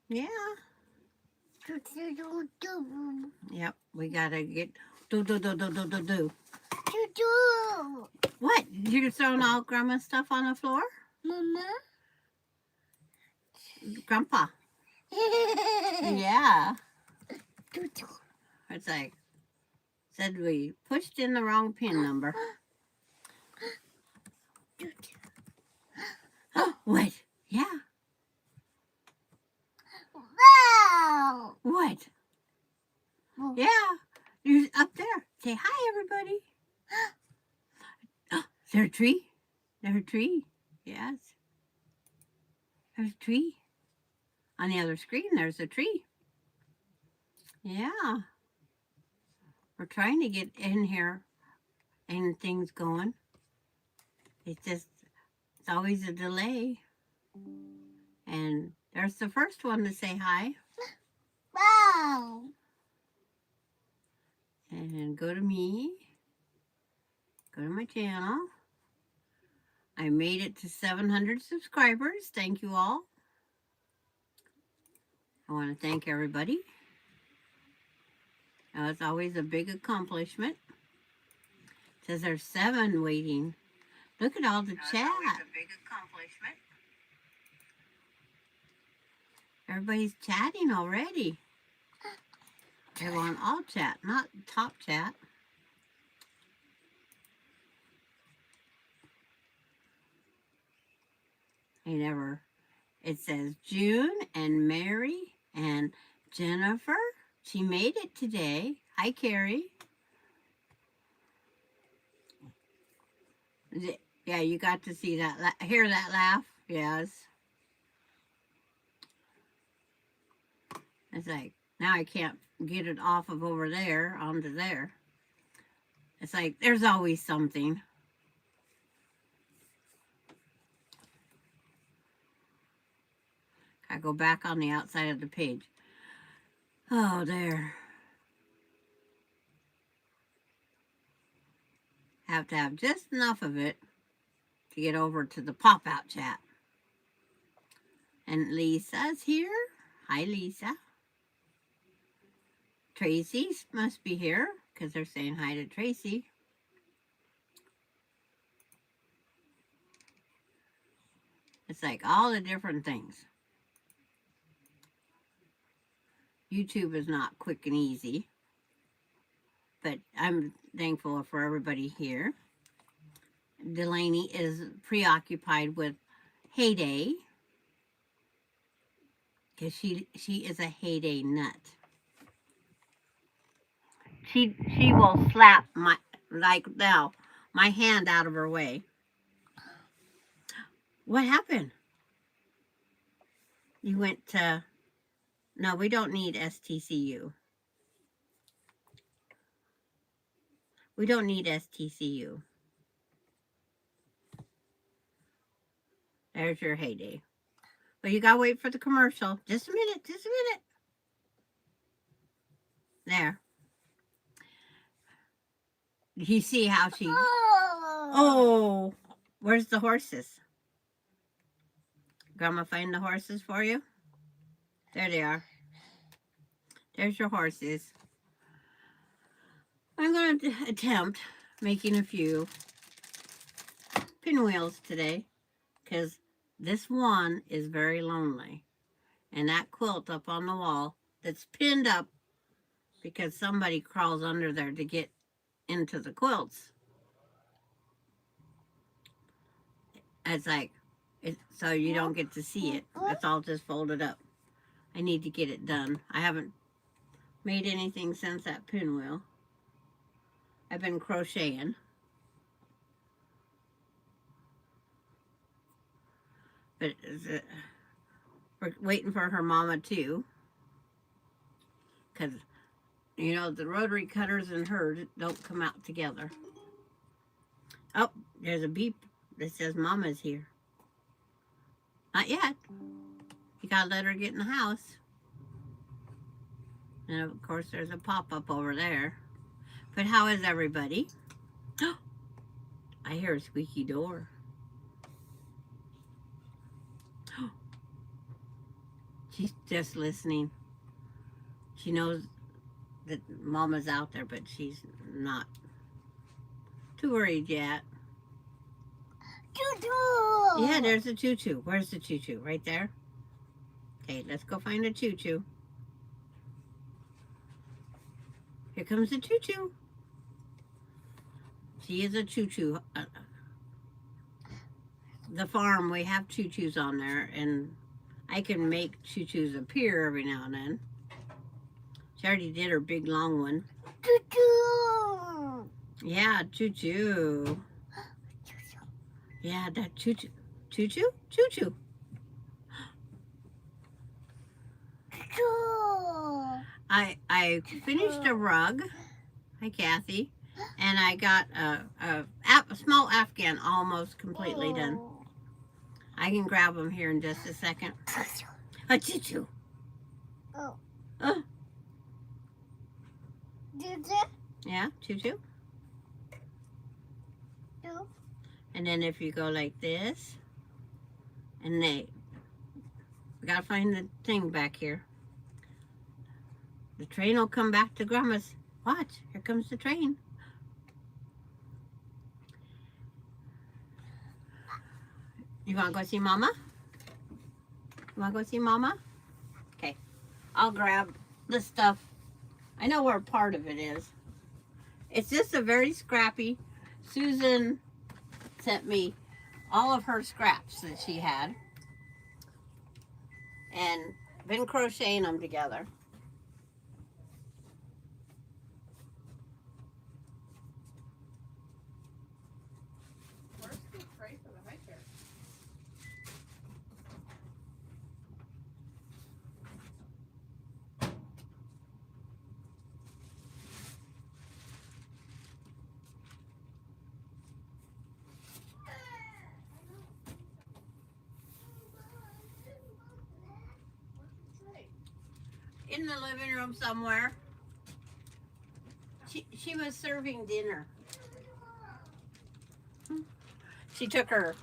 Yeah. Yep. We gotta get do. What? You're throwing all Grandma's stuff on the floor? Mama? Grandpa. Yeah. It's like, said we pushed in the wrong pin number. Oh, what? Yeah. Wow! What? Yeah. You're up there. Say hi, everybody. Oh, is there a tree? There's a tree. Yes. There's a tree. On the other screen, there's a tree. Yeah. We're trying to get in here and things going. It's just, it's always a delay. And there's the first one to say hi. Wow! And go to me. Go to my channel. I made it to 700 subscribers. Thank you all. I want to thank everybody. Now, it's always a big accomplishment. It says there's 7 waiting. Look at all the chat. It's a big accomplishment. Everybody's chatting already. They want all chat, not top chat. I never. It says June and Mary and Jennifer. She made it today. Hi, Carrie. Yeah, you got to see that, hear that laugh? Yes. It's like, now I can't get it off of over there onto there. It's like, there's always something. I go back on the outside of the page. Oh, there. Have to have just enough of it to get over to the pop-out chat. And Lisa's here. Hi, Lisa. Tracy must be here because they're saying hi to Tracy. It's like all the different things. YouTube is not quick and easy, but I'm thankful for everybody here. Delaney is preoccupied with Heyday because she is a Heyday nut. She will slap my, like now, my hand out of her way. What happened? You went to, no, we don't need STCU. We don't need STCU. There's your Heyday. But you gotta wait for the commercial. Just a minute, just a minute. There. You see how she... Oh, where's the horses? Grandma find the horses for you? There they are. There's your horses. I'm going to attempt making a few pinwheels today because this one is very lonely. And that quilt up on the wall that's pinned up because somebody crawls under there to get into the quilts. It's like, so you don't get to see it. It's all just folded up. I need to get it done. I haven't made anything since that pinwheel. I've been crocheting. But we're waiting for her mama too. Because, you know, the rotary cutters and hers don't come out together. Oh, there's a beep that says Mama's here. Not yet. You gotta let her get in the house. And of course there's a pop-up over there. But how is everybody? I hear a squeaky door. She's just listening. She knows that Mama's out there, but she's not too worried yet. Choo-choo. Yeah, there's a choo-choo. Where's the choo-choo? Right there? Okay, let's go find a choo-choo. Here comes the choo-choo. She is a choo-choo. The farm, we have choo-choos on there, and I can make choo-choos appear every now and then. She already did her big long one. Choo-choo. Yeah, choo-choo. Yeah, that choo-choo. Choo-choo? Choo-choo. Choo-choo. I finished a rug. Hi, Kathy. And I got a small Afghan almost completely done. I can grab them here in just a second. A choo-choo. Oh. Oh, Choo-choo. yeah, choo-choo. Choo. And then if you go like this, and we gotta find the thing back here. The train will come back to Grandma's. Watch, here comes the train. You wanna go see Mama? You wanna go see Mama? Okay, I'll grab the stuff. I know where part of it is. It's just a very scrappy. Susan sent me all of her scraps that she had and been crocheting them together. Where's the tray for the high chair? In the living room somewhere. She was serving dinner. She took her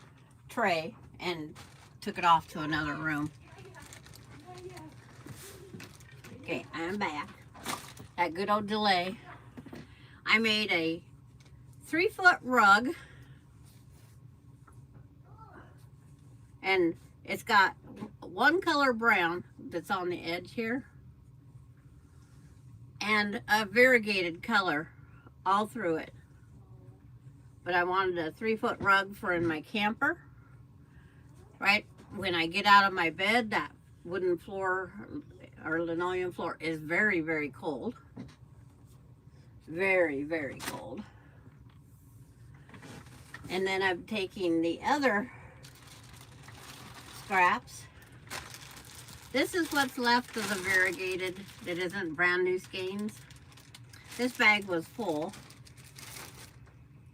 tray and took it off to another room. Okay, I'm back. That good old delay. I made a 3-foot rug, and it's got one color brown that's on the edge here, and a variegated color all through it. But I wanted a 3-foot rug for in my camper. Right when I get out of my bed, that wooden floor or linoleum floor is very, very cold. Very, very cold. And then I'm taking the other scraps. This is what's left of the variegated that isn't brand new skeins. This bag was full.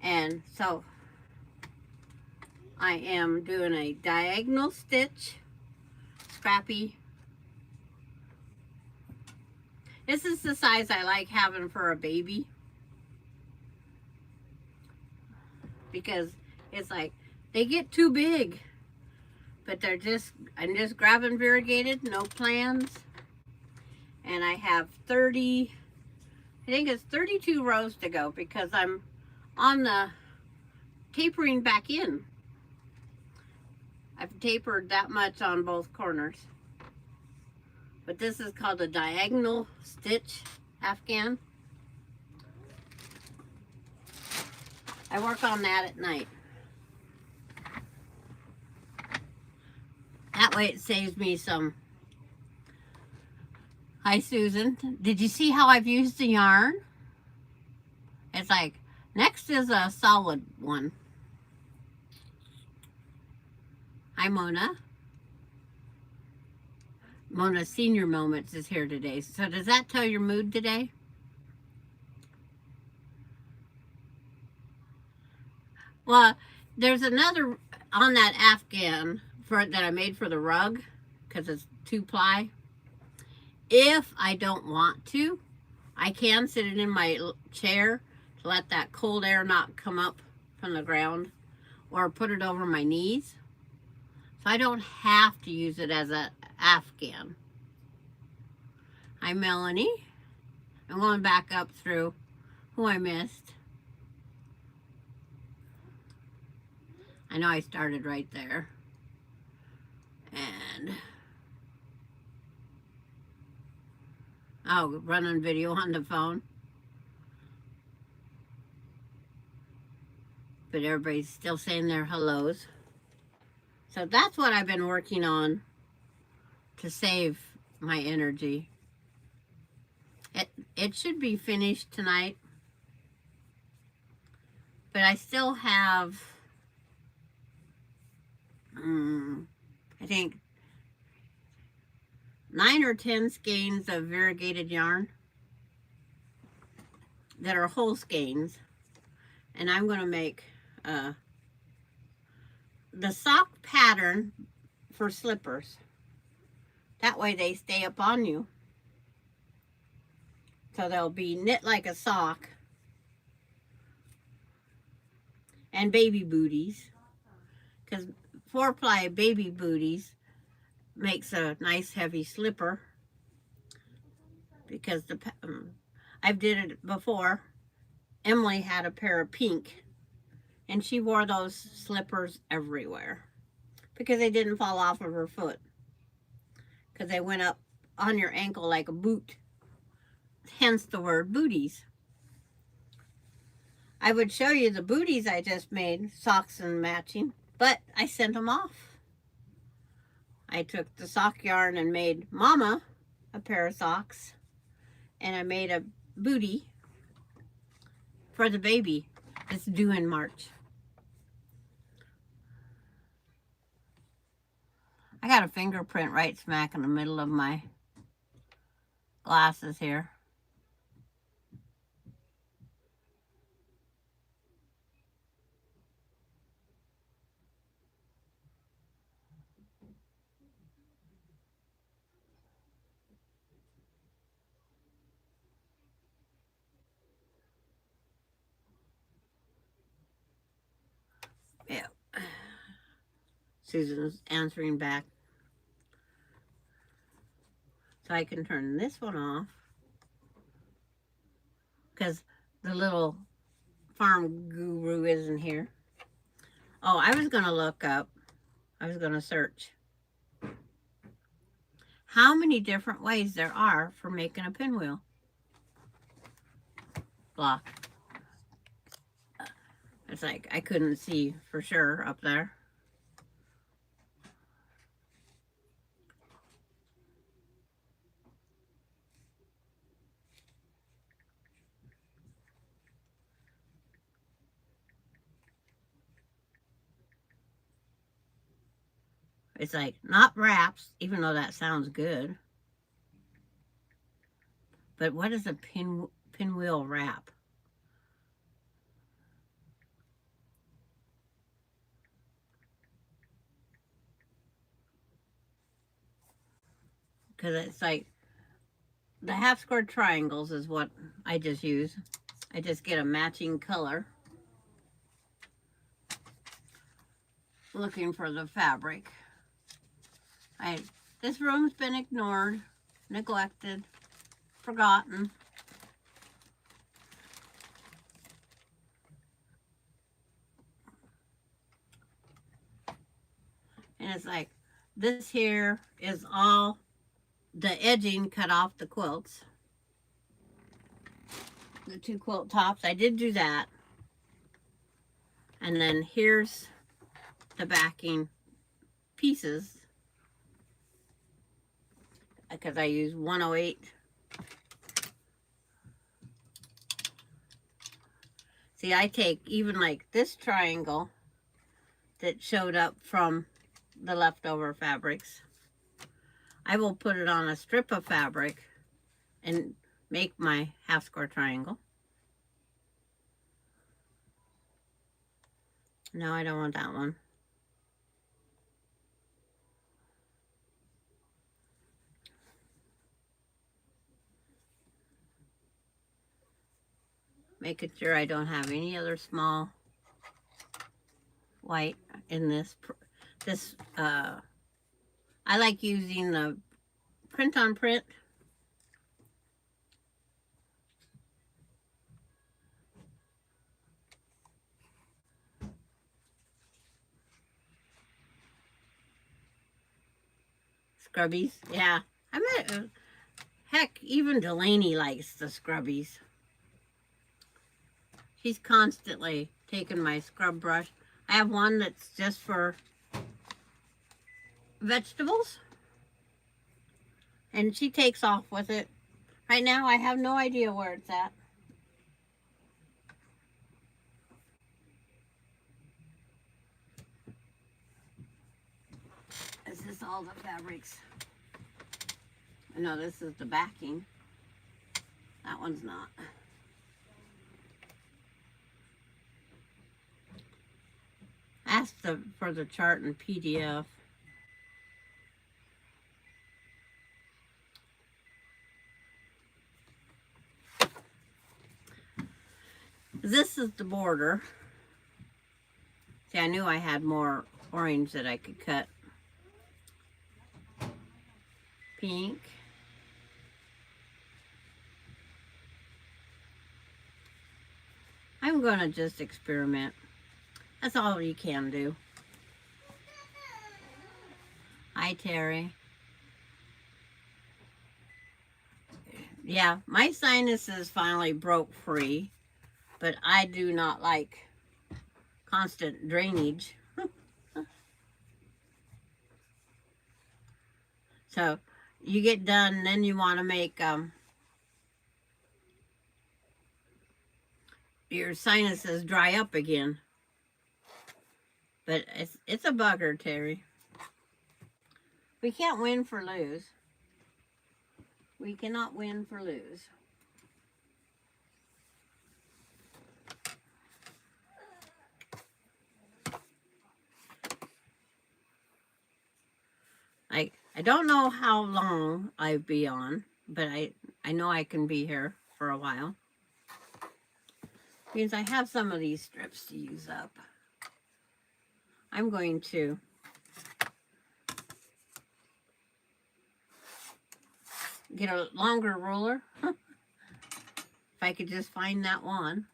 And so I am doing a diagonal stitch, scrappy. This is the size I like having for a baby, because it's like they get too big, but I'm just grabbing variegated, no plans. And I have I think it's 32 rows to go, because I'm on the tapering back in. I've tapered that much on both corners. But this is called a diagonal stitch Afghan. I work on that at night. That way it saves me some. Hi, Susan. Did you see how I've used the yarn? It's like, next is a solid one. Hi, Mona. Mona Senior Moments is here today. So does that tell your mood today? Well, there's another on that Afghan that I made for the rug, because it's 2-ply. If I don't want to, I can sit it in my chair to let that cold air not come up from the ground, or put it over my knees. So I don't have to use it as an Afghan. Hi, Melanie. I'm going back up through who I missed. I know I started right there. And oh, running video on the phone. But everybody's still saying their hellos. So that's what I've been working on to save my energy. It should be finished tonight. But I still have, I think, 9 or 10 skeins of variegated yarn that are whole skeins. And I'm going to make the sock pattern for slippers. That way they stay up on you. So they'll be knit like a sock. And baby booties. Because 4-ply baby booties makes a nice heavy slipper. Because I've did it before. Emily had a pair of pink. And she wore those slippers everywhere. Because they didn't fall off of her foot. Because they went up on your ankle like a boot. Hence the word booties. I would show you the booties I just made, socks and matching, but I sent them off. I took the sock yarn and made Mama a pair of socks, and I made a bootie for the baby that's due in March. I got a fingerprint right smack in the middle of my glasses here. Yeah. Susan's answering back. So I can turn this one off. Because the little farm guru isn't here. Oh, I was going to look up. I was going to search how many different ways there are for making a pinwheel block. It's like I couldn't see for sure up there. It's like not wraps, even though that sounds good. But what is a pinwheel wrap? Because it's like the half square triangles is what I just use. I just get a matching color. Looking for the fabric. This room's been ignored, neglected, forgotten. And it's like, this here is all the edging cut off the quilts. The 2 quilt tops, I did do that. And then here's the backing pieces. Because I use 108. See, I take even like this triangle that showed up from the leftover fabrics. I will put it on a strip of fabric and make my half square triangle. No, I don't want that one. Making sure I don't have any other small white in this. I like using the print on print scrubbies. Yeah. I met, heck, even Delaney likes the scrubbies. She's constantly taking my scrub brush. I have one that's just for vegetables. And she takes off with it. Right now, I have no idea where it's at. This is all the fabrics. No, this is the backing. That one's not. Ask for the chart in PDF. This is the border. See, I knew I had more orange that I could cut. Pink. I'm going to just experiment. That's all you can do. Hi, Terry. Yeah, my sinuses finally broke free, but I do not like constant drainage. So you get done, then you want to make your sinuses dry up again. But it's a bugger, Terry. We can't win for lose. We cannot win for lose. I don't know how long I'll be on, but I know I can be here for a while. Means I have some of these strips to use up. I'm going to get a longer ruler. If I could just find that one.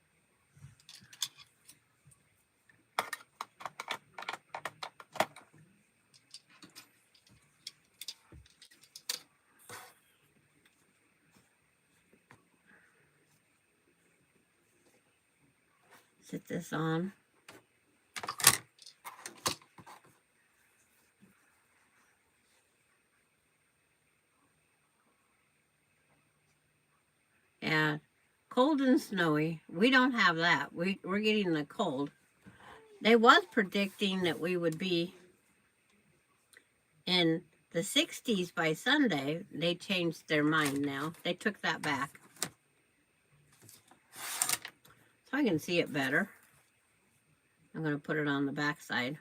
Sit this on. Yeah, cold and snowy. We don't have that. We're getting the cold. They was predicting that we would be in the 60s by Sunday. They changed their mind now. They took that back. So I can see it better. I'm going to put it on the back side.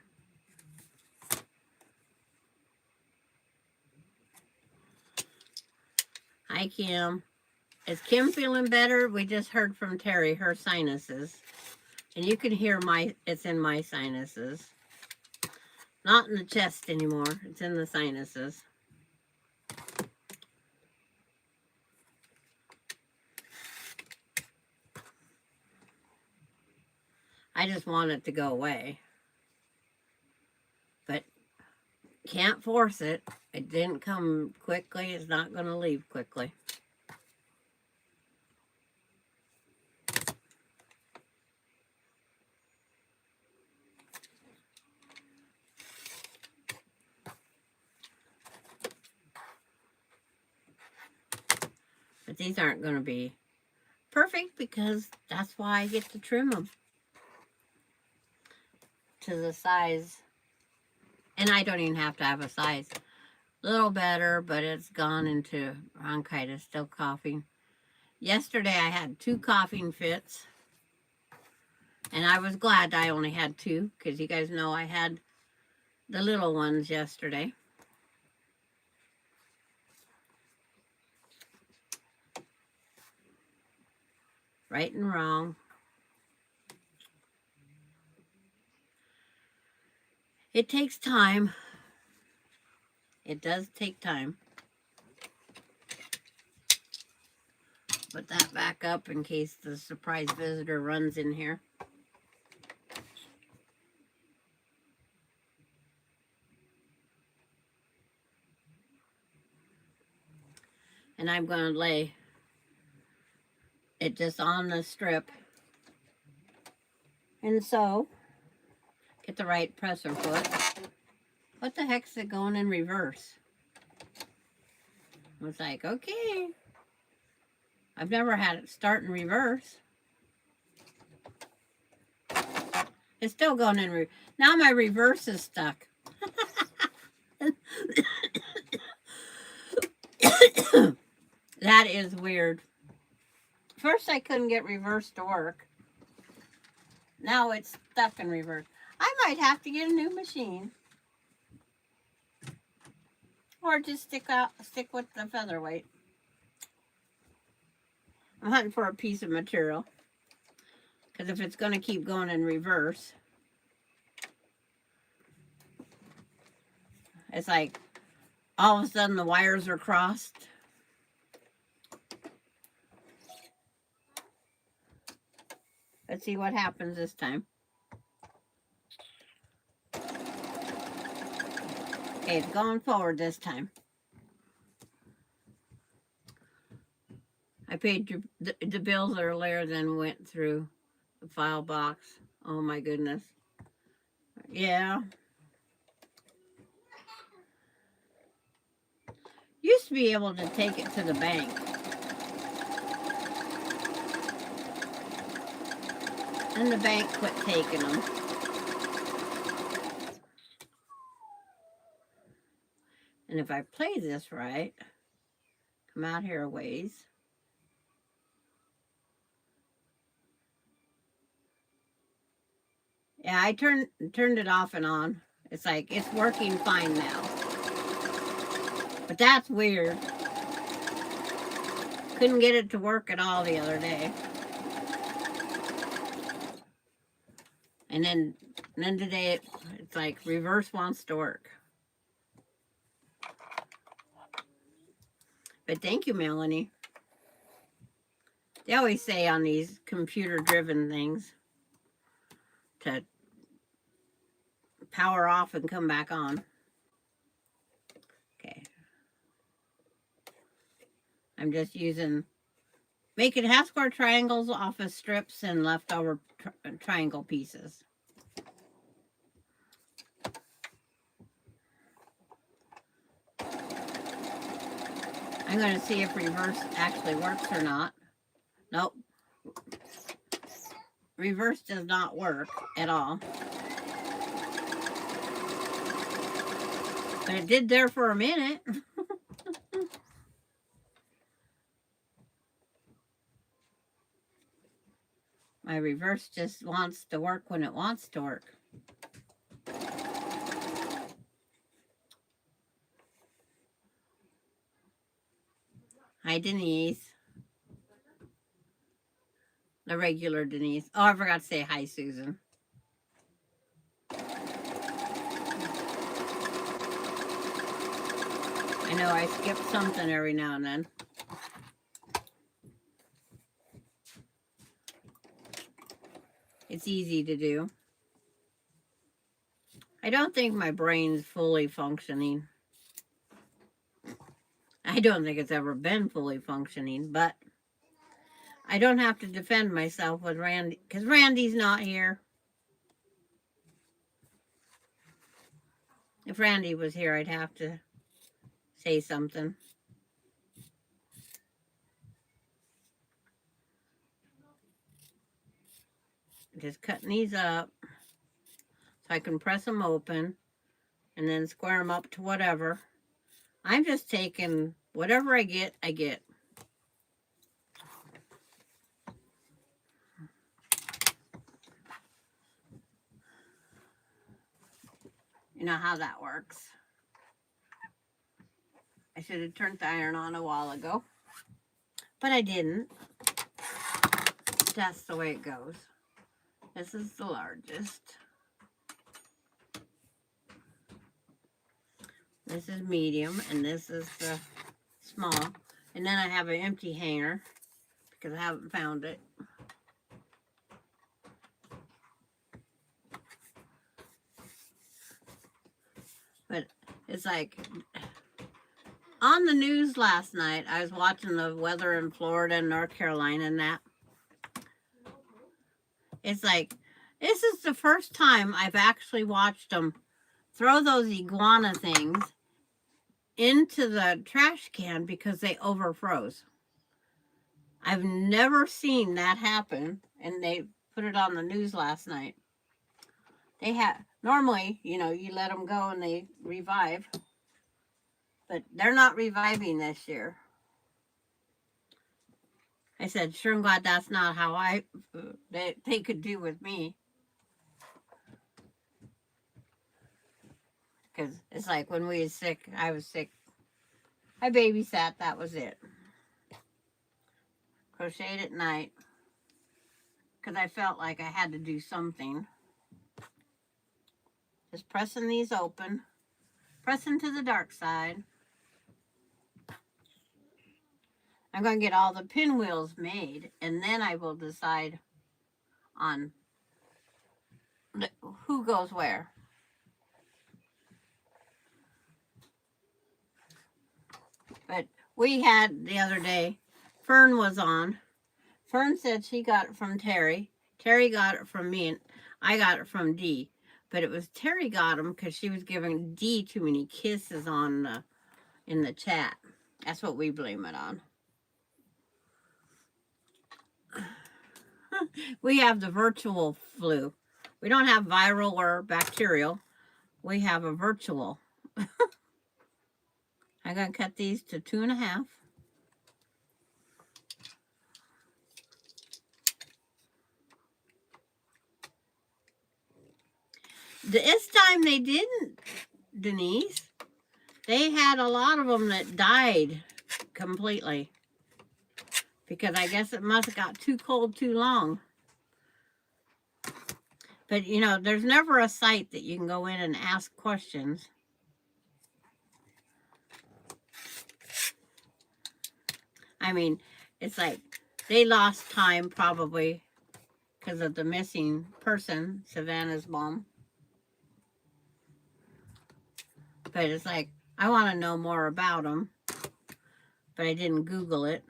Hi, Kim. Is Kim feeling better? We just heard from Terry, her sinuses. And you can hear it's in my sinuses. Not in the chest anymore. It's in the sinuses. I just want it to go away. But can't force it. It didn't come quickly. It's not going to leave quickly. But these aren't going to be perfect because that's why I get to trim them to the size. And I don't even have to have a size. A little better, but it's gone into bronchitis, still coughing. Yesterday I had 2 coughing fits. And I was glad I only had 2 because you guys know I had the little ones yesterday. Right and wrong. It takes time. It does take time. Put that back up in case the surprise visitor runs in here. And I'm going to lay it just on the strip. And so, get the right presser foot. What the heck's it going in reverse? I was like, okay. I've never had it start in reverse. It's still going in reverse. Now my reverse is stuck. That is weird. First I couldn't get reverse to work. Now it's stuck in reverse. I might have to get a new machine. Or just stick with the featherweight. I'm hunting for a piece of material. Because if it's going to keep going in reverse, it's like all of a sudden the wires are crossed. Let's see what happens this time. Okay, it's going forward this time. I paid the bills earlier, then went through the file box. Oh my goodness. Yeah. Used to be able to take it to the bank. And the bank quit taking them. And if I play this right, come out here a ways. Yeah, I turned it off and on. It's like, it's working fine now. But that's weird. Couldn't get it to work at all the other day. And then today, it's like reverse wants to work. But thank you, Melanie. They always say on these computer-driven things to power off and come back on. Okay. I'm just making half square triangles off of strips and leftover triangle pieces. I'm going to see if reverse actually works or not. Nope. Reverse does not work at all. But it did there for a minute. My reverse just wants to work when it wants to work. Hi, Denise. The regular Denise. Oh, I forgot to say hi, Susan. I know I skip something every now and then. It's easy to do. I don't think my brain's fully functioning. I don't think it's ever been fully functioning, but I don't have to defend myself with Randy, because Randy's not here. If Randy was here, I'd have to say something. Just cutting these up so I can press them open and then square them up to whatever. I'm just taking whatever I get, I get. You know how that works. I should have turned the iron on a while ago, but I didn't. That's the way it goes. This is the largest. This is medium, and this is the small. And then I have an empty hanger because I haven't found it. But it's like, On the news last night, I was watching the weather in Florida and North Carolina and that. It's like, this is the first time I've actually watched them throw those iguana things into the trash can because they overfroze. I've never seen that happen, and they put it on the news last night. They have normally, you let them go and they revive, but they're not reviving this year. I said, sure, I'm glad that's not how they could do with me. Because it's like when we was sick, I was sick. I babysat, that was it. Crocheted at night. Because I felt like I had to do something. Just pressing these open. Pressing to the dark side. I'm going to get all the pinwheels made. And then I will decide on who goes where. But we had the other day, Fern was on. Fern said she got it from Terry. Terry got it from me, and I got it from Dee. But it was Terry got them because she was giving Dee too many kisses in the chat. That's what we blame it on. We have the virtual flu. We don't have viral or bacterial. We have a virtual. I'm going to cut these to 2.5. This time they didn't, Denise. They had a lot of them that died completely. Because I guess it must have got too cold too long. But, there's never a site that you can go in and ask questions. I mean, it's like they lost time probably because of the missing person, Savannah's mom. But it's like, I want to know more about them. But I didn't Google it.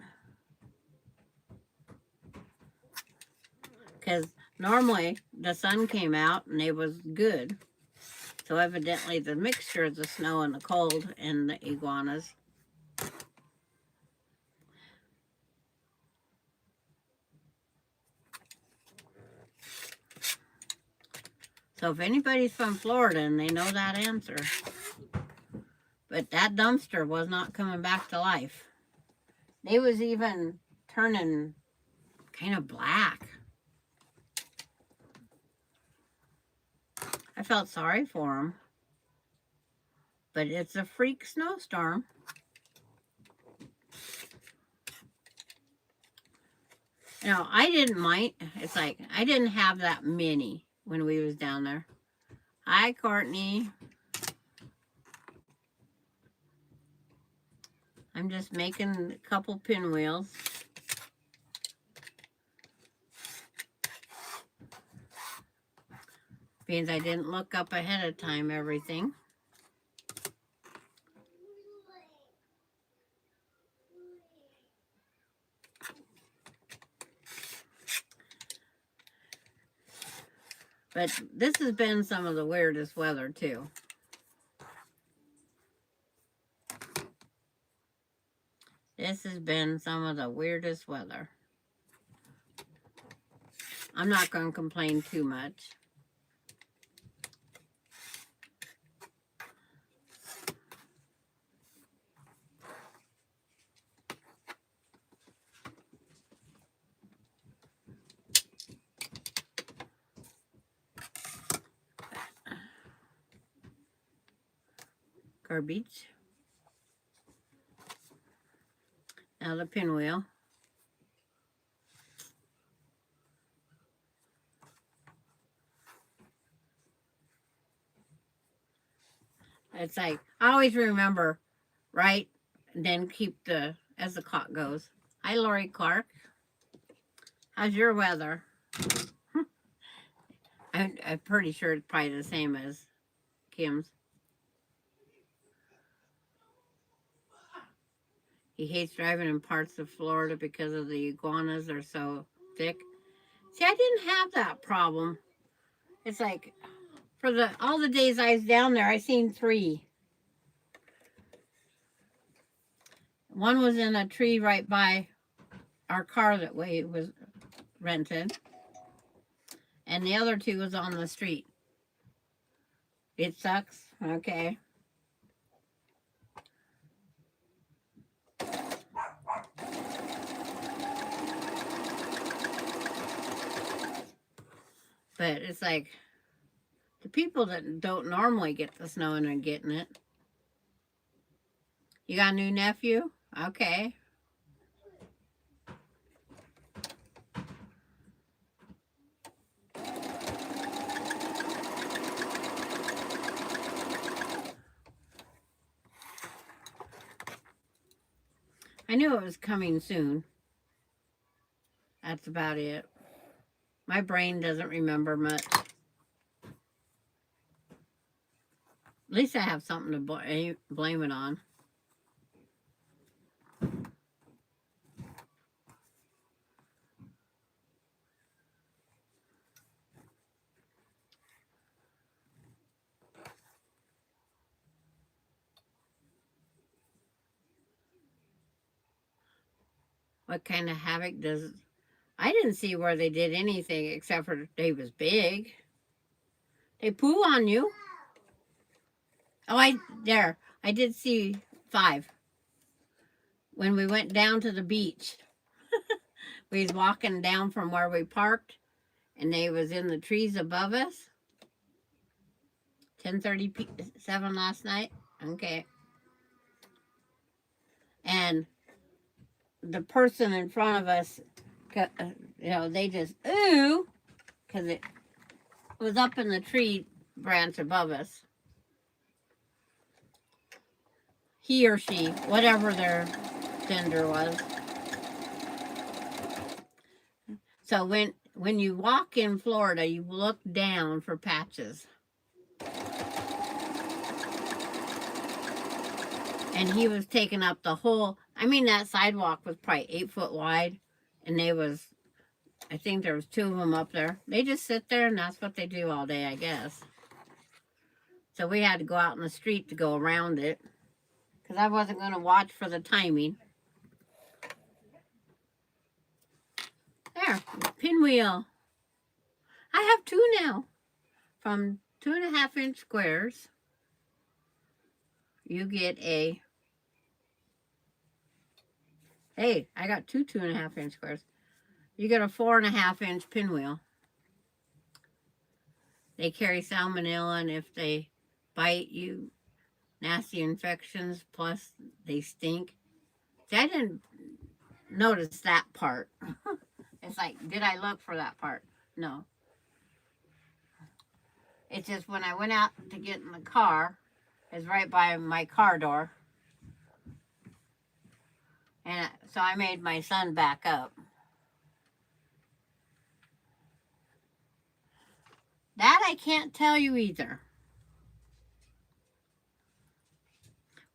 Because normally the sun came out and it was good. So evidently the mixture of the snow and the cold and the iguanas. So if anybody's from Florida and they know that answer. But that dumpster was not coming back to life. They was even turning kind of black. I felt sorry for them. But it's a freak snowstorm. I didn't mind. It's like, I didn't have that many when we was down there. Hi, Courtney. I'm just making a couple pinwheels. Means I didn't look up ahead of time everything. But this has been some of the weirdest weather too. This has been some of the weirdest weather. I'm not going to complain too much. Garbage. Now the pinwheel. It's like, I always remember, right? And then keep as the clock goes. Hi, Lori Clark. How's your weather? I'm pretty sure it's probably the same as Kim's. He hates driving in parts of Florida because of the iguanas are so thick. See, I didn't have that problem. It's like for all the days I was down there, I seen 3. One was in a tree right by our car that we was rented, and the other 2 was on the street. It sucks. Okay. But it's like the people that don't normally get the snow and are getting it. You got a new nephew? Okay. I knew it was coming soon. That's about it. My brain doesn't remember much. At least I have something to blame it on. What kind of havoc does... I didn't see where they did anything except for they was big. They poo on you. Oh, I did see 5. When we went down to the beach. We was walking down from where we parked, and they was in the trees above us. 10:37 last night. Okay. And the person in front of us, they just, ooh, because it was up in the tree branch above us. He or she, whatever their gender was. So when you walk in Florida, you look down for patches. And he was taking up the whole, that sidewalk was probably 8 foot wide. And I think there was 2 of them up there. They just sit there and that's what they do all day, I guess. So we had to go out in the street to go around it. Because I wasn't going to watch for the timing. There, pinwheel. I have 2 now. From 2.5-inch squares, you get a... Hey, I got 2 2.5-inch squares. You get a 4.5-inch pinwheel. They carry salmonella, and if they bite you, nasty infections, plus they stink. See, I didn't notice that part. It's like, did I look for that part? No. It's just when I went out to get in the car, it's right by my car door. And so I made my son back up. That I can't tell you either.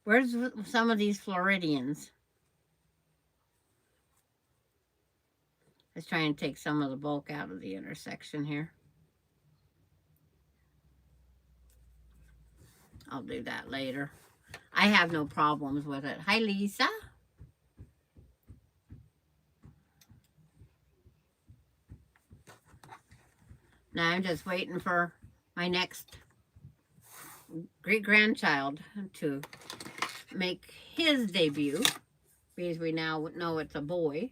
Where's some of these Floridians? Let's try and take some of the bulk out of the intersection here. I'll do that later. I have no problems with it. Hi, Lisa. Now I'm just waiting for my next great-grandchild to make his debut, because we now know it's a boy.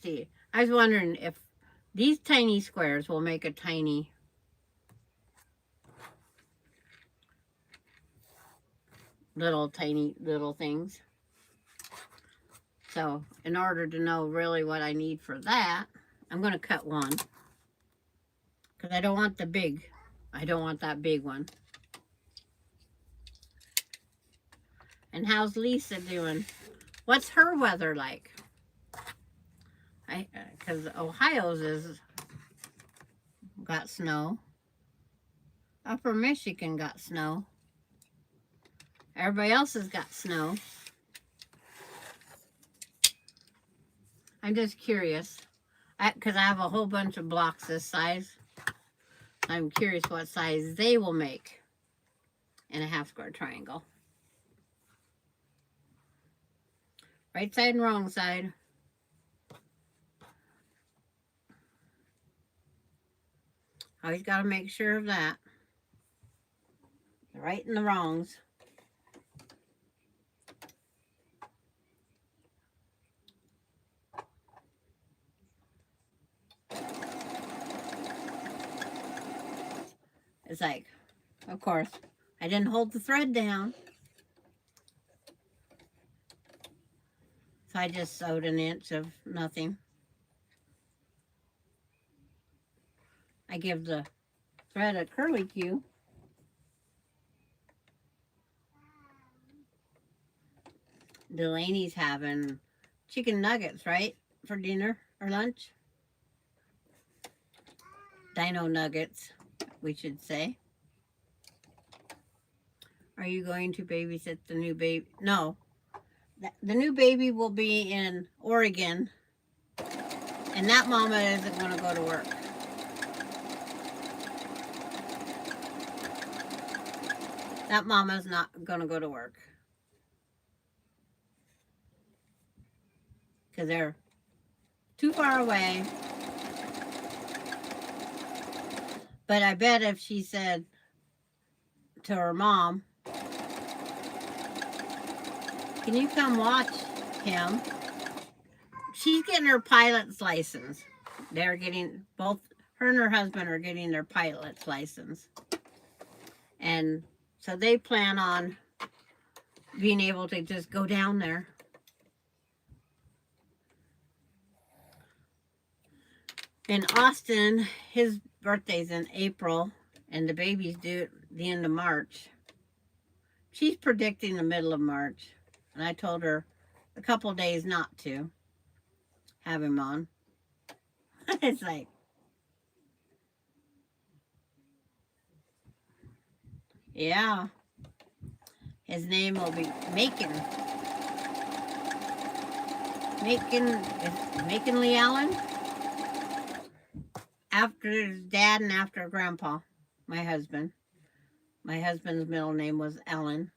See, I was wondering if these tiny squares will make a tiny little things. So in order to know really what I need for that, I'm going to cut one, because I don't want that big one. And how's Lisa doing? What's her weather like? Because Ohio's got snow. Upper Michigan got snow. Everybody else has got snow. I'm just curious. Because I have a whole bunch of blocks this size. I'm curious what size they will make in a half square triangle. Right side and wrong side. Always got to make sure of that. The right and the wrongs. It's like, of course, I didn't hold the thread down. So I just sewed an inch of nothing. I give the thread a curly cue. Delaney's having chicken nuggets, right? For dinner or lunch? Dino nuggets, we should say. Are you going to babysit the new baby? No. The new baby will be in Oregon. And that mama isn't going to go to work. That mama's not going to go to work. Because they're too far away. But I bet if she said to her mom, can you come watch him? She's getting her pilot's license. They're getting, both her and her husband are getting their pilot's license. And so they plan on being able to just go down there. In Austin, his birthday's in April, and the baby's due at the end of March. She's predicting the middle of March, and I told her a couple days not to have him on. It's like, yeah, his name will be Macon. Macon Lee Allen? After his dad and after grandpa, my husband. My husband's middle name was Ellen,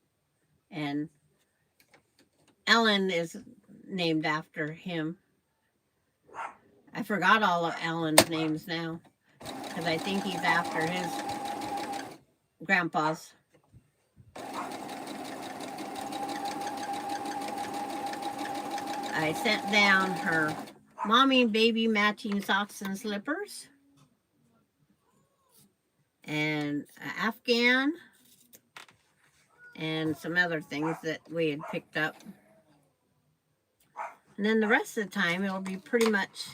and Ellen is named after him. I forgot all of Ellen's names now, because I think he's after his grandpa's. I sent down her mommy and baby matching socks and slippers, and an Afghan, and some other things that we had picked up. And then the rest of the time, it'll be pretty much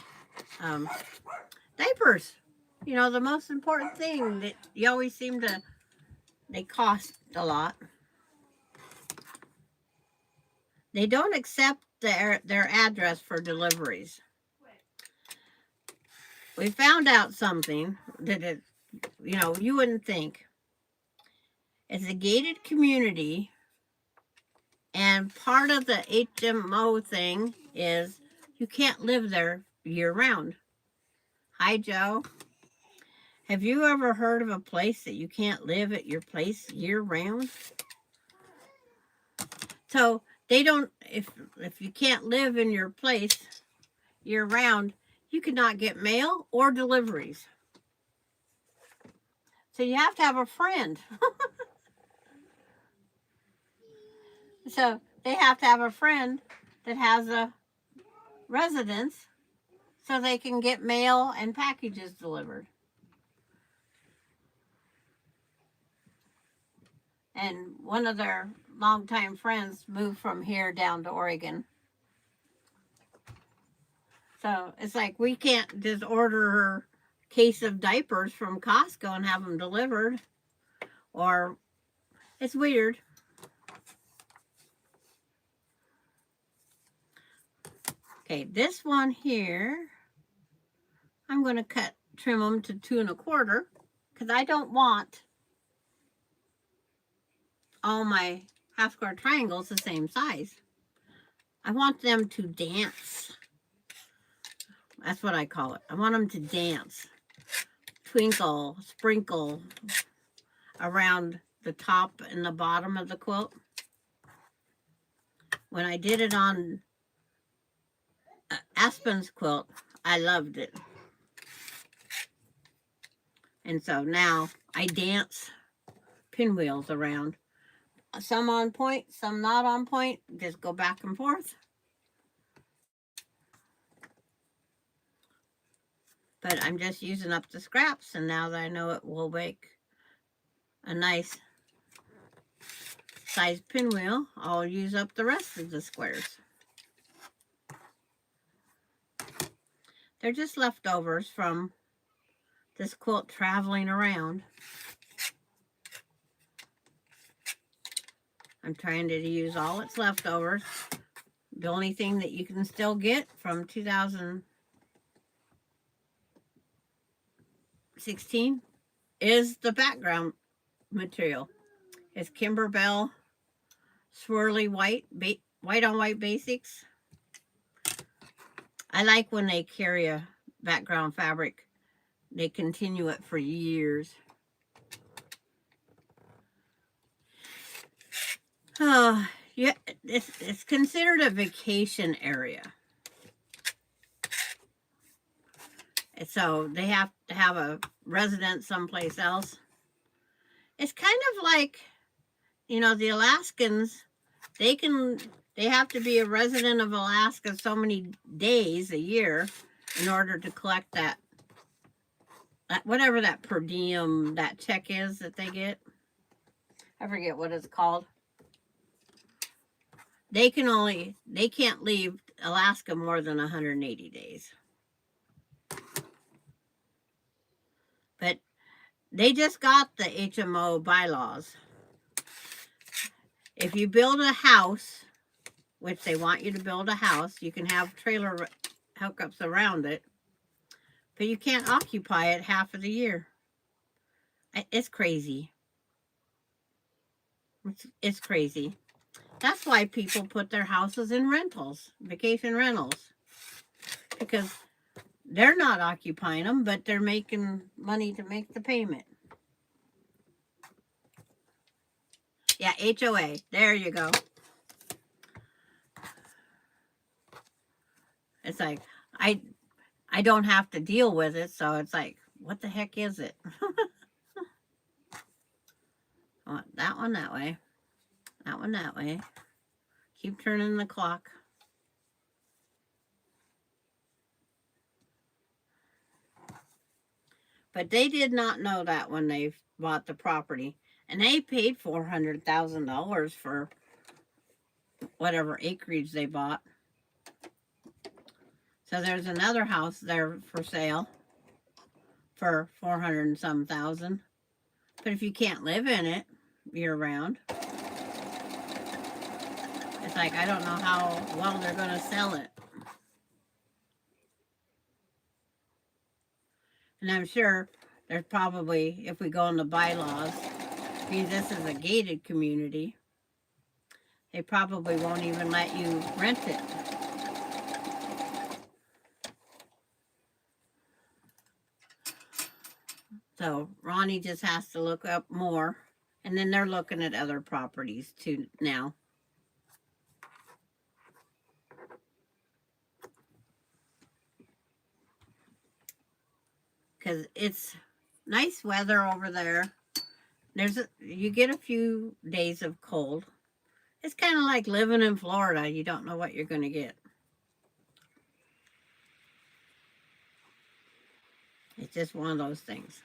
diapers. You know, the most important thing that you always seem to, they cost a lot. They don't accept their address for deliveries. We found out something that it, you know, you wouldn't think. It's a gated community, and part of the HMO thing is you can't live there year round. Hi, Joe. Have you ever heard of a place that you can't live at your place year round? So they don't, if you can't live in your place year round, you cannot get mail or deliveries. So you have to have a friend. So they have to have a friend that has a residence so they can get mail and packages delivered. And one of their longtime friends moved from here down to Oregon. So it's like we can't just order her a case of diapers from Costco and have them delivered. Or it's weird. Okay, this one here, I'm going to trim them to 2 1/4 because I don't want all my half square triangles the same size. I want them to dance. That's what I call it. I want them to dance. Twinkle, sprinkle around the top and the bottom of the quilt. When I did it on Aspen's quilt, I loved it. And so now I dance pinwheels around. Some on point, some not on point. Just go back and forth. But I'm just using up the scraps, and now that I know it will make a nice size pinwheel, I'll use up the rest of the squares. They're just leftovers from this quilt traveling around. I'm trying to use all its leftovers. The only thing that you can still get from 2016 is the background material. It's Kimberbell Swirly White, white on white basics. I like when they carry a background fabric. They continue it for years. Oh, yeah, it's considered a vacation area. So they have to have a residence someplace else. It's kind of like, you know, the Alaskans, they have to be a resident of Alaska so many days a year in order to collect that whatever that per diem, that check is that they get. I forget what it's called. They can't leave Alaska more than 180 days. But they just got the HMO bylaws. If you build a house, which they want you to build a house, you can have trailer hookups around it, but you can't occupy it half of the year. It's crazy. It's crazy. That's why people put their houses in rentals, vacation rentals, because they're not occupying them, but they're making money to make the payment. Yeah, HOA. There you go. It's like, I don't have to deal with it, so it's like, what the heck is it? I want that one that way. That one that way. Keep turning the clock. But they did not know that when they bought the property. And they paid $400,000 for whatever acreage they bought. So there's another house there for sale for 400 and some thousand. But if you can't live in it year round, it's like, I don't know how well they're going to sell it. And I'm sure there's probably, if we go in the bylaws, because this is a gated community, they probably won't even let you rent it. So Ronnie just has to look up more. And then they're looking at other properties too now. Because it's nice weather over there. You get a few days of cold. It's kind of like living in Florida. You don't know what you're going to get. It's just one of those things.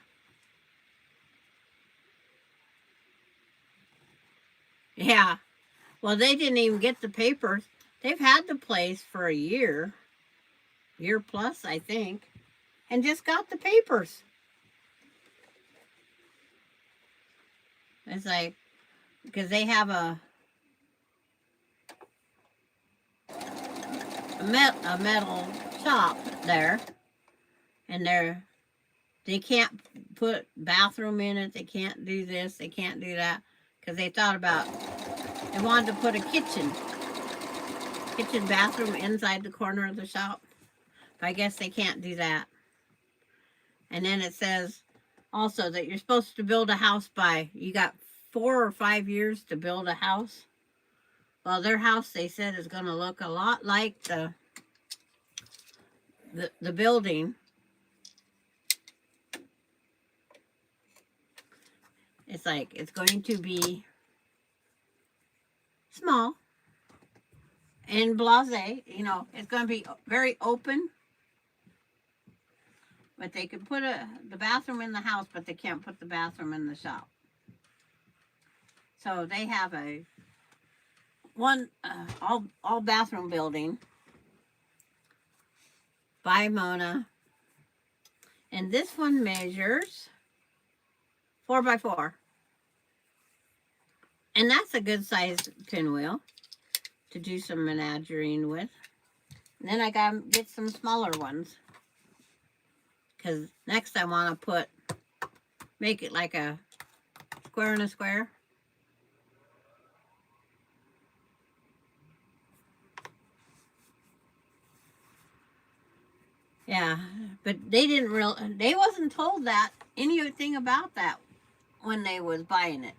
Yeah. Well, they didn't even get the papers. They've had the place for a year plus, I think, and just got the papers. It's like, because they have a metal shop there, and they can't put bathroom in it. They can't do this. They can't do that, because they thought about They wanted to put a kitchen bathroom inside the corner of the shop. But I guess they can't do that. And then it says also that you're supposed to build a house you got 4 or 5 years to build a house. Well, their house, they said, is going to look a lot like the building. It's like it's going to be small and blasé. You know, it's going to be very open. But they can put the bathroom in the house, but they can't put the bathroom in the shop. So they have all bathroom building by Mona. And this one measures 4 by 4. And that's a good size pinwheel to do some menagerie with. And then I got to get some smaller ones. Because next I want to make it like a square and a square. Yeah, but they wasn't told anything about that when they was buying it.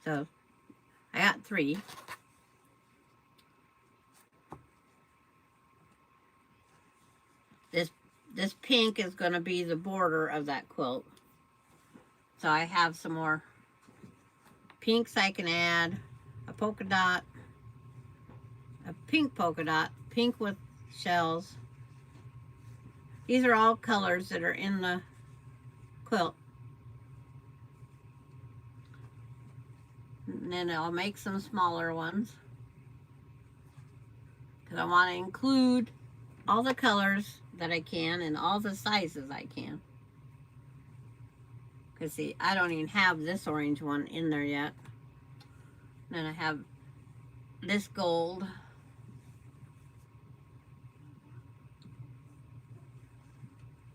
So I got 3. This pink is going to be the border of that quilt. So I have some more pinks I can add. A polka dot, a pink polka dot, pink with shells. These are all colors that are in the quilt. And then I'll make some smaller ones. Because I want to include all the colors that I can and all the sizes I can. Because see, I don't even have this orange one in there yet. Then I have this gold.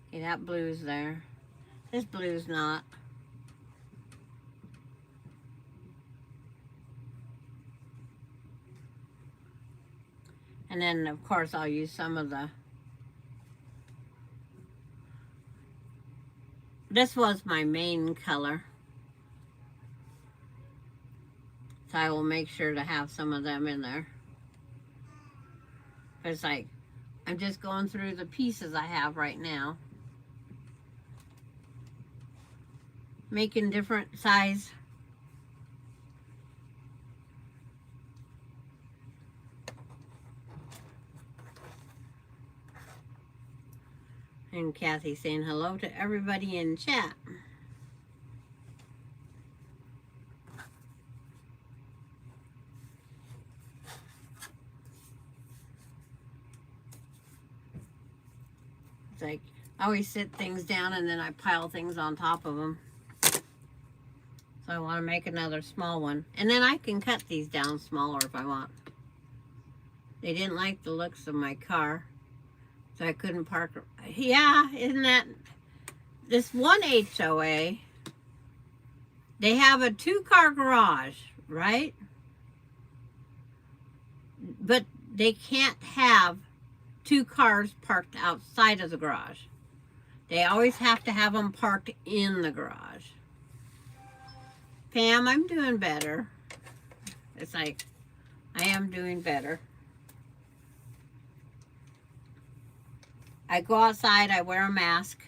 Okay, that blue's there. This blue's not. And then, of course, I'll use some of the... This was my main color. So I will make sure to have some of them in there. It's like, I'm just going through the pieces I have right now. Making different size. And Kathy saying hello to everybody in chat. It's like, I always sit things down and then I pile things on top of them. So I want to make another small one. And then I can cut these down smaller if I want. They didn't like the looks of my car. So I couldn't park. Yeah, isn't that... This one HOA, they have a 2-car garage, right? But they can't have 2 cars parked outside of the garage. They always have to have them parked in the garage. Pam, I'm doing better. It's like, I am doing better. I go outside, I wear a mask.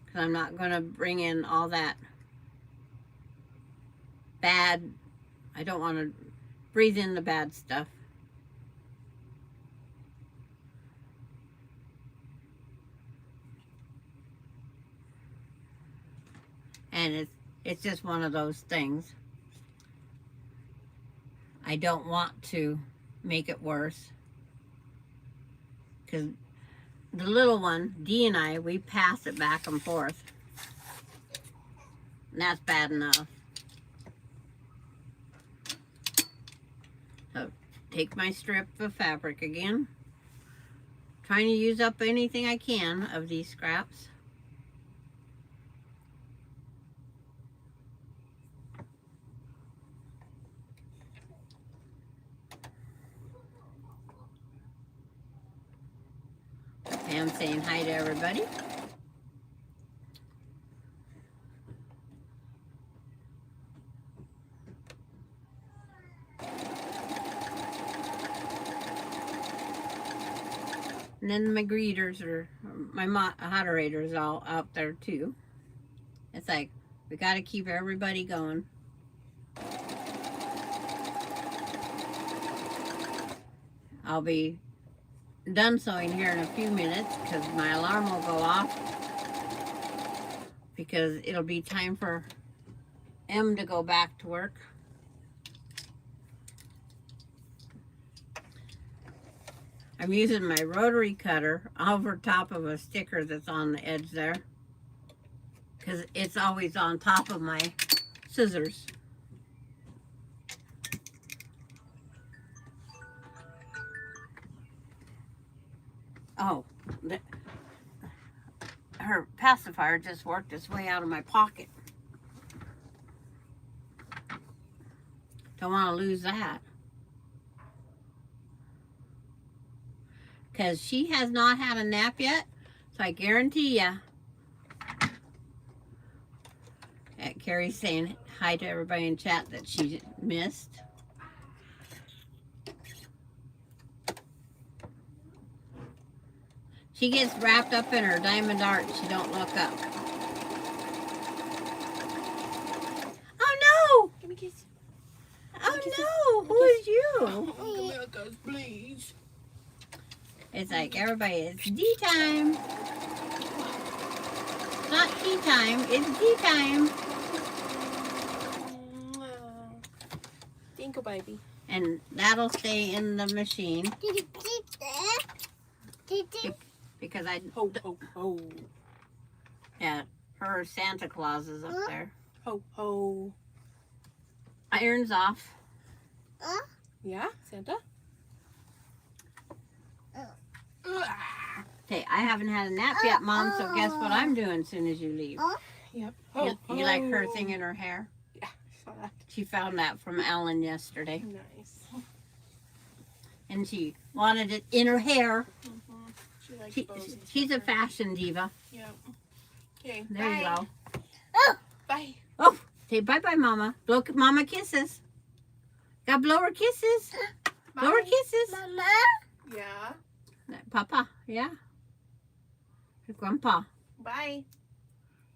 Because I'm not going to bring in all that bad. I don't want to breathe in the bad stuff. And it's just one of those things. I don't want to make it worse. Because the little one, Dee and I, we pass it back and forth. And that's bad enough. So, take my strip of fabric again. Trying to use up anything I can of these scraps. Pam saying hi to everybody. And then my greeters are, my moderators all out there too. It's like, we got to keep everybody going. I'll be done sewing here in a few minutes because my alarm will go off. Because it'll be time for M to go back to work. I'm using my rotary cutter over top of a sticker that's on the edge there. Because it's always on top of my scissors. Oh, her pacifier just worked its way out of my pocket. Don't want to lose that. Because she has not had a nap yet. So I guarantee ya. Carrie's saying hi to everybody in chat that she missed. She gets wrapped up in her diamond art. She don't look up. Oh no! Give me a kiss. Oh no! Who is you? Oh, come here, guys, please. It's like everybody, it's D time. It's not tea time, it's D time. Thank you, baby. And that'll stay in the machine. Did you keep that? Did you? Because I, Ho, ho, ho. yeah, her Santa Claus is up there. Ho, ho. Iron's off. Yeah, Santa? Okay, I haven't had a nap yet, Mom, so guess what I'm doing as soon as you leave? Yep. You like her thing in her hair? Yeah, I saw that. She found that from Ellen yesterday. Nice. And she wanted it in her hair. She likes She, bows and she's a stuff. fashion diva. Yeah. Okay, There bye. you go. Bye. Oh, say bye-bye, Mama. Blow Mama kisses. Got blow her kisses. Blow her Bye. kisses. Mama? Yeah. Papa, yeah. Grandpa. Bye.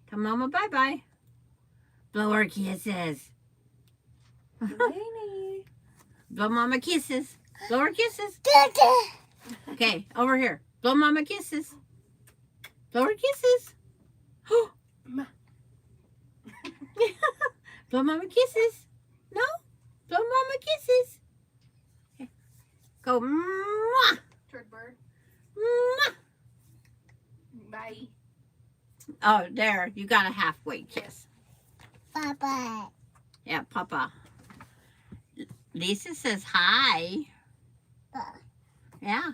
Tell Mama bye-bye. Blow her kisses. Bye. Blow Mama kisses. Blow her kisses. Okay, over here. Blow Mama kisses. Blow her kisses. Ma. Blow Mama kisses. No? Blow Mama kisses. Okay. Go. Mwah. Turd bird. Mwah. Bye. Oh, there. You got a halfway kiss. Bye-bye. Yeah, Papa. Lisa says hi. Yeah.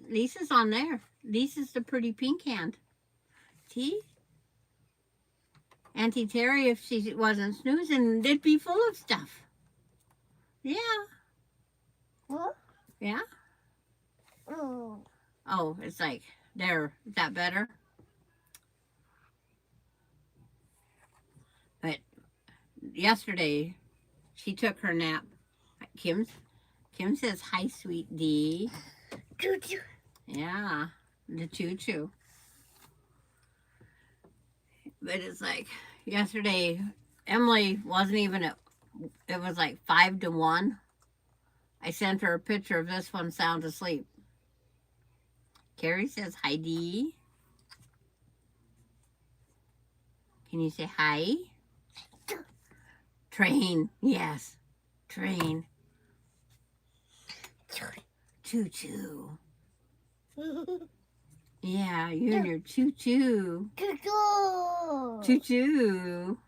Lisa's on there. Lisa's the pretty pink hand. See? Auntie Terry, if she wasn't snoozing, it'd be full of stuff. Yeah. What? Yeah. Oh. Oh, it's like, there. Is that better? But yesterday, she took her nap. Kim says, hi, sweet D. Choo-choo. Yeah, the choo-choo. But it's like, yesterday, Emily wasn't even at, it was like 5 to 1. I sent her a picture of this one sound asleep. Carrie says, hi, D. Can you say hi? Train, yes. Train. Choo-choo. Yeah, you and your choo-choo. Choo-choo. Choo-choo.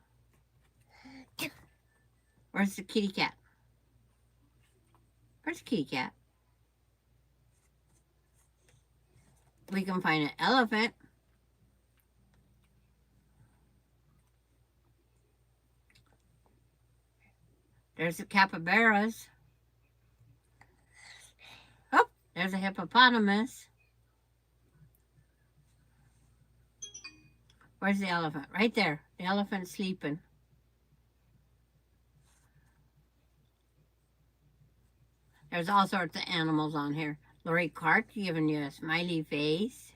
Where's the kitty cat? Where's the kitty cat? we can find an elephant. There's the capybaras. Oh, there's a hippopotamus. Where's the elephant? Right there. The elephant's sleeping. There's all sorts of animals on here. Lori Clark giving you a smiley face.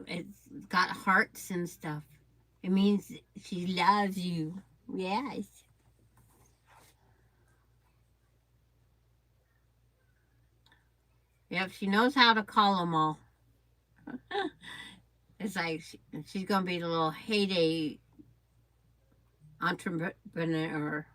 It's got hearts and stuff. It means she loves you. Yes. Yep, she knows how to call them all. It's like she's going to be the little heyday entrepreneur.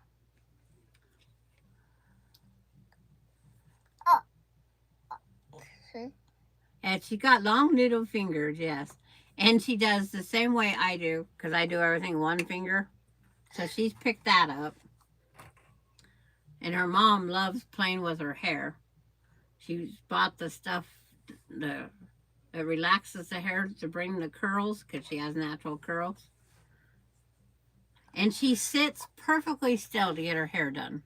And she got long noodle fingers, yes. And she does the same way I do, because I do everything one finger. So she's picked that up. And her mom loves playing with her hair. She's bought the stuff that relaxes the hair to bring the curls, because she has natural curls. And she sits perfectly still to get her hair done.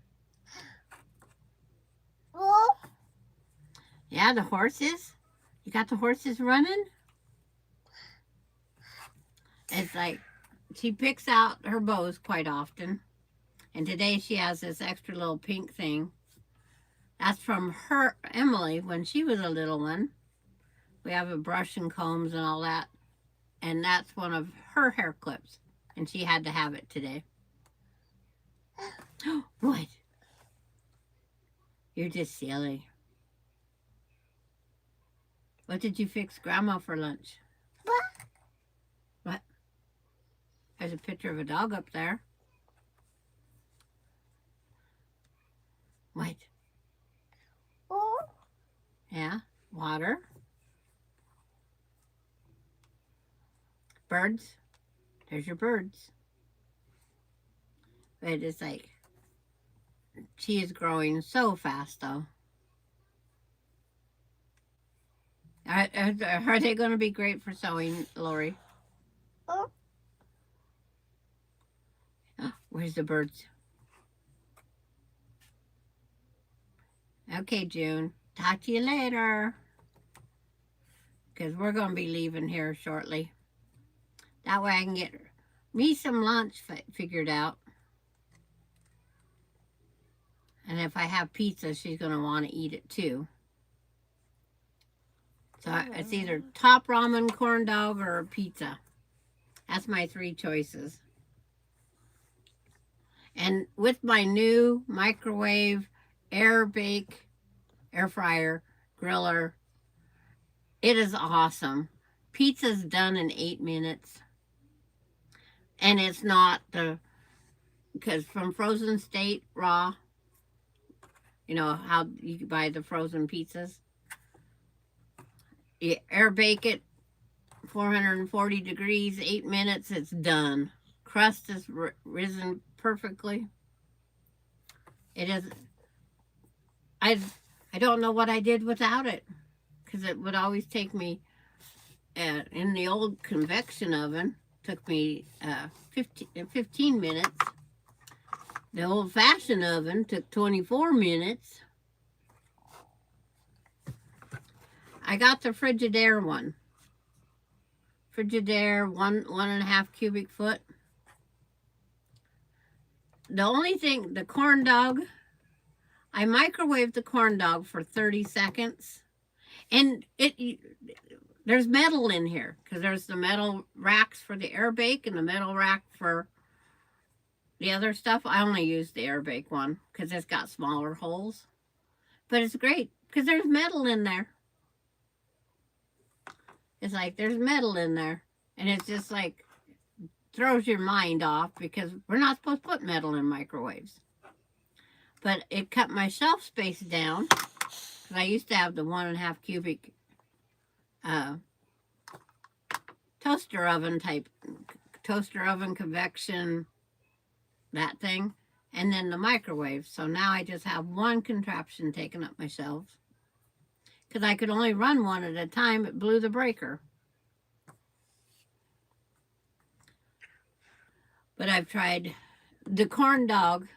Oh. Yeah, the horses. You got the horses running? It's like she picks out her bows quite often. And today she has this extra little pink thing. That's from her, Emily, when she was a little one. We have a brush and combs and all that. And that's one of her hair clips. And she had to have it today. What? You're just silly. What did you fix Grandma for lunch? What? There's a picture of a dog up there. What? Oh. Yeah, water. Birds. There's your birds. But it's like, she is growing so fast though. Are they going to be great for sewing, Lori? Oh. Oh, where's the birds? Okay, June. Talk to you later. Because we're going to be leaving here shortly. That way I can get me some lunch figured out. And if I have pizza, she's going to want to eat it too. So it's either top ramen, corn dog, or pizza. That's my 3 choices. And with my new microwave, air bake, air fryer, griller, it is awesome. Pizza's done in 8 minutes. And it's not because from frozen state raw, you know how you buy the frozen pizzas? You air bake it, 440 degrees, 8 minutes, it's done. Crust is risen perfectly. It is, I don't know what I did without it, because it would always take me, in the old convection oven, took me 15 minutes. The old-fashioned oven took 24 minutes. I got the Frigidaire one. Frigidaire, 1.5 cubic foot. The only thing, the corn dog, I microwaved the corn dog for 30 seconds. And there's metal in here, because there's the metal racks for the air bake and the metal rack for the other stuff. I only use the air bake one because it's got smaller holes. But it's great because there's metal in there. It's like there's metal in there. And it's just like throws your mind off because we're not supposed to put metal in microwaves. But it cut my shelf space down. I used to have the 1.5 cubic toaster oven type, toaster oven, convection, that thing, and then the microwave. So now I just have one contraption taking up my shelves. because I could only run one at a time. It blew the breaker. But I've tried the corn dog.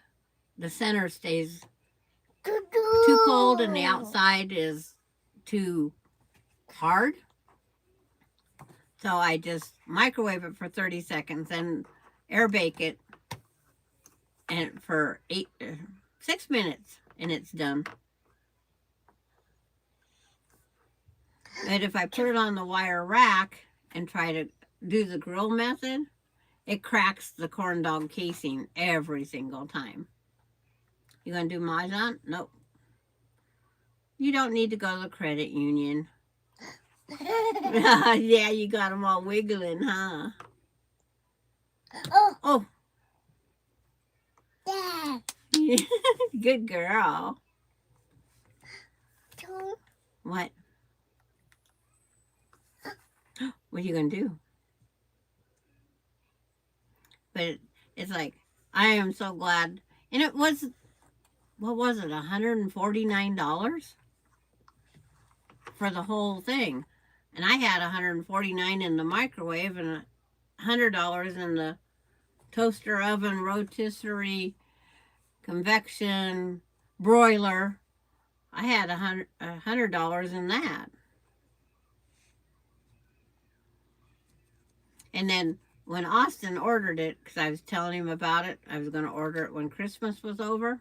The center stays too cold and the outside is too hard. So I just microwave it for 30 seconds and air bake it and for 6 minutes and it's done. But if I put it on the wire rack and try to do the grill method, it cracks the corn dog casing every single time. You gonna do Mahjong? Nope. You don't need to go to the credit union. Yeah, you got them all wiggling, huh? Oh. Yeah. Good girl. Two. What? What are you gonna do? But it's like, I am so glad. And it was, what was it, $149 for the whole thing. And I had $149 in the microwave and $100 in the toaster oven, rotisserie, convection, broiler. I had $100 in that. And then when Austin ordered it, because I was telling him about it, I was going to order it when Christmas was over.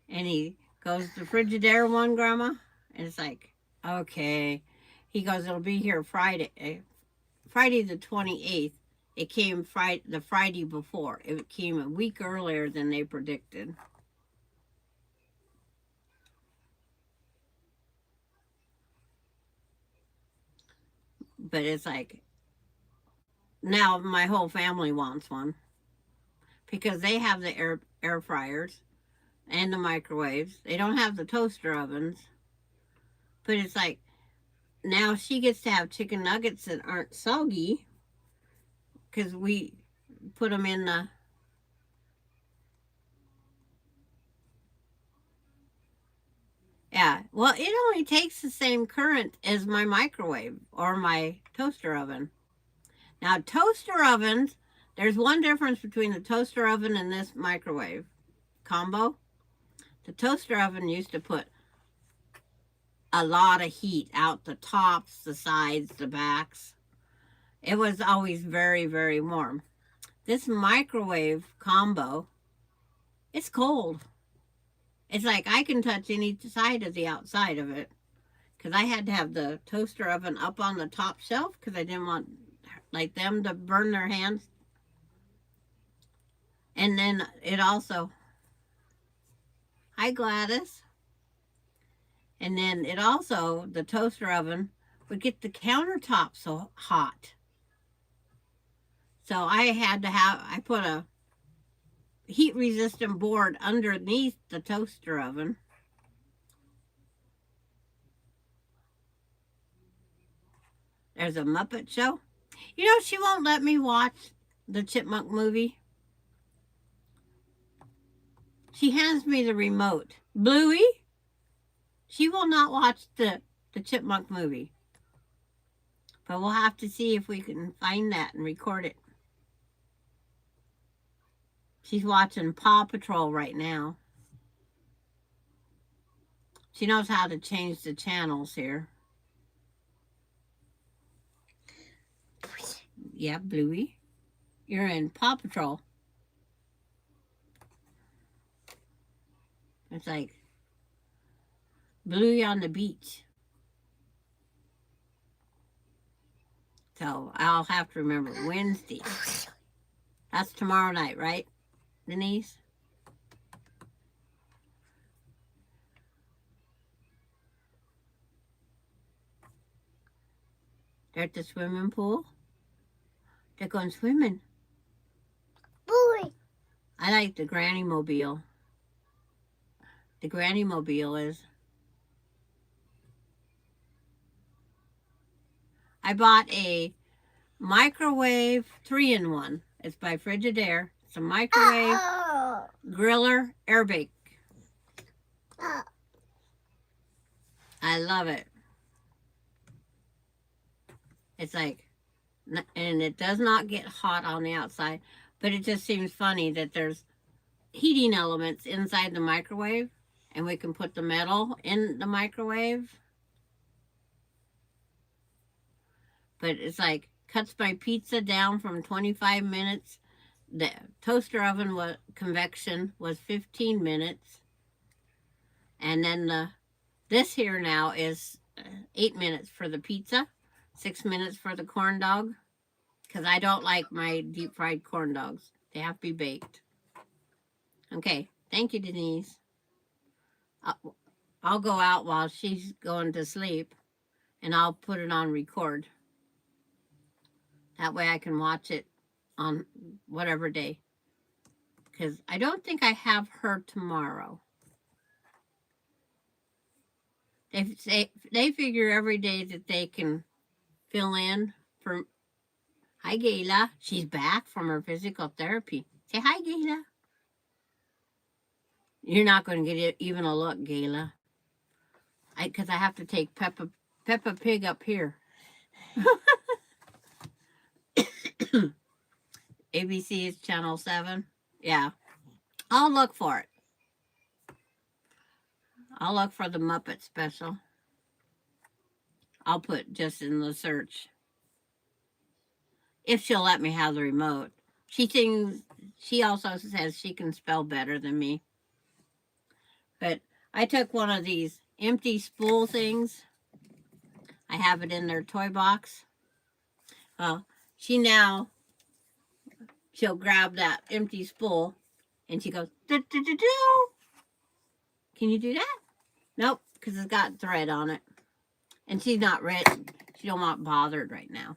And he goes, the Frigidaire one, Grandma? And it's like, okay. He goes, it'll be here Friday. Friday the 28th. It came the Friday before. It came a week earlier than they predicted. But it's like, now my whole family wants one. Because they have the air fryers and the microwaves. They don't have the toaster ovens. But it's like, now she gets to have chicken nuggets that aren't soggy. Because we put them in the... Yeah, well, it only takes the same current as my microwave or my toaster oven. Now, toaster ovens, there's one difference between the toaster oven and this microwave combo. The toaster oven used to put a lot of heat out the tops, the sides, the backs. It was always very, very warm. This microwave combo, it's cold. It's like I can touch any side of the outside of it. Because I had to have the toaster oven up on the top shelf because I didn't want like them to burn their hands. And then it also, hi Gladys. And then it also, the toaster oven would get the countertop so hot. So I had to have, I put a heat resistant board underneath the toaster oven. There's a Muppet Show. You know, she won't let me watch the Chipmunk movie. She hands me the remote. Bluey, she will not watch the Chipmunk movie. But we'll have to see if we can find that and record it. She's watching Paw Patrol right now. She knows how to change the channels here. Yeah, Bluey. You're in Paw Patrol. It's like Bluey on the beach. So I'll have to remember Wednesday. That's tomorrow night, right, Denise? They're at the swimming pool. They're going swimming. Boy. I like the Granny Mobile. The Granny Mobile is. I bought a microwave 3-in-1. It's by Frigidaire. It's a microwave, griller, air bake. I love it. It's like, and it does not get hot on the outside, but it just seems funny that there's heating elements inside the microwave, and we can put the metal in the microwave. But it's like, cuts my pizza down from 25 minutes. The toaster oven was convection was 15 minutes. And then this here now is 8 minutes for the pizza, 6 minutes for the corn dog. Because I don't like my deep fried corn dogs. They have to be baked. Okay, thank you, Denise. I'll go out while she's going to sleep, and I'll put it on record. That way I can watch it on whatever day. Because I don't think I have her tomorrow. They figure every day that they can fill in for... Hi, Gayla. She's back from her physical therapy. Say hi, Gayla. You're not going to get even a look, Gayla. Because I have to take Peppa Pig up here. ABC is channel 7. Yeah. I'll look for it. I'll look for the Muppet special. I'll put just in the search. If she'll let me have the remote. She also says she can spell better than me. But I took one of these empty spool things. I have it in their toy box. Well, she'll grab that empty spool and she goes, do-do-do-do. Can you do that? Nope, because it's got thread on it. And she's not ready. She don't want bothered right now.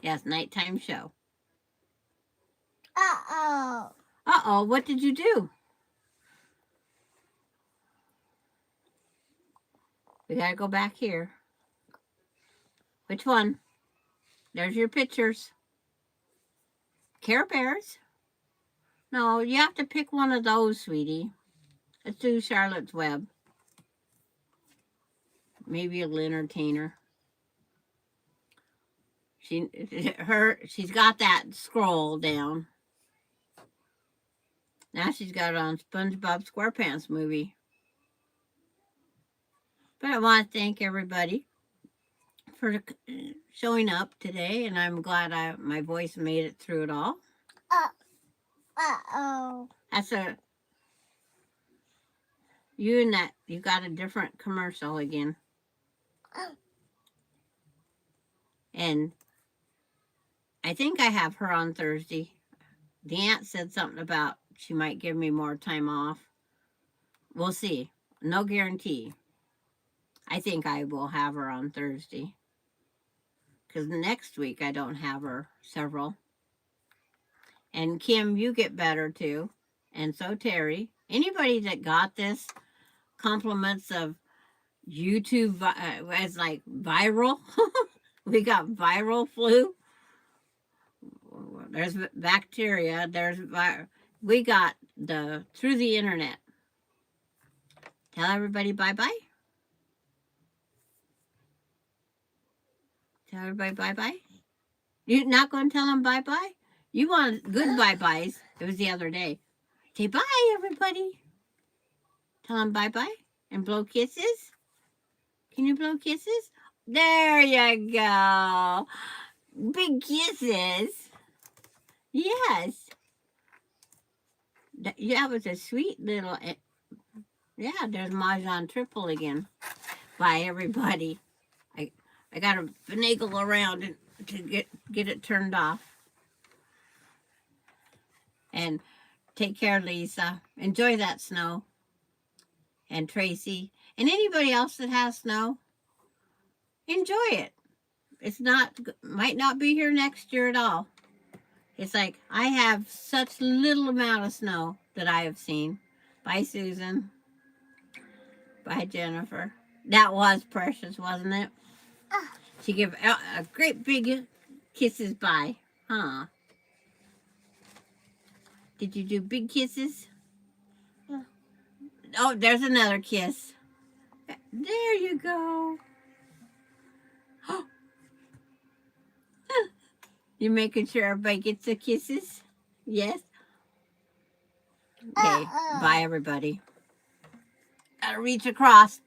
Yes, nighttime show. Uh-oh. Uh-oh, what did you do? We gotta go back here. Which one? There's your pictures. Care Bears? No, you have to pick one of those, sweetie. Let's do Charlotte's Web. Maybe it'll entertain her. She's got that scroll down. Now she's got it on SpongeBob SquarePants movie. But I want to thank everybody for showing up today, and I'm glad my voice made it through it all. Uh-oh. You got a different commercial again. And I think I have her on Thursday. The aunt said something about she might give me more time off. We'll see. No guarantee. I think I will have her on Thursday. Because next week I don't have her several. And Kim, you get better too. And so Terry. Anybody that got this, compliments of YouTube as like viral. We got viral flu. There's bacteria. We got through the internet. Tell everybody bye-bye. Tell everybody bye-bye. You're not going to tell them bye-bye? You want good bye-byes. It was the other day. Say bye, everybody. Tell them bye-bye and blow kisses. Can you blow kisses? There you go. Big kisses. Yes. That was a sweet little... Yeah, there's Mahjong Triple again. Bye, everybody. I got to finagle around to get it turned off. And take care, Lisa. Enjoy that snow. And Tracy. And anybody else that has snow, enjoy it. Might not be here next year at all. It's like, I have such little amount of snow that I have seen. Bye, Susan. Bye, Jennifer. That was precious, wasn't it? She gave a great big kisses bye. Huh? Did you do big kisses? Yeah. Oh, there's another kiss. There you go. You making sure everybody gets the kisses? Yes? Okay, bye everybody. Gotta reach across.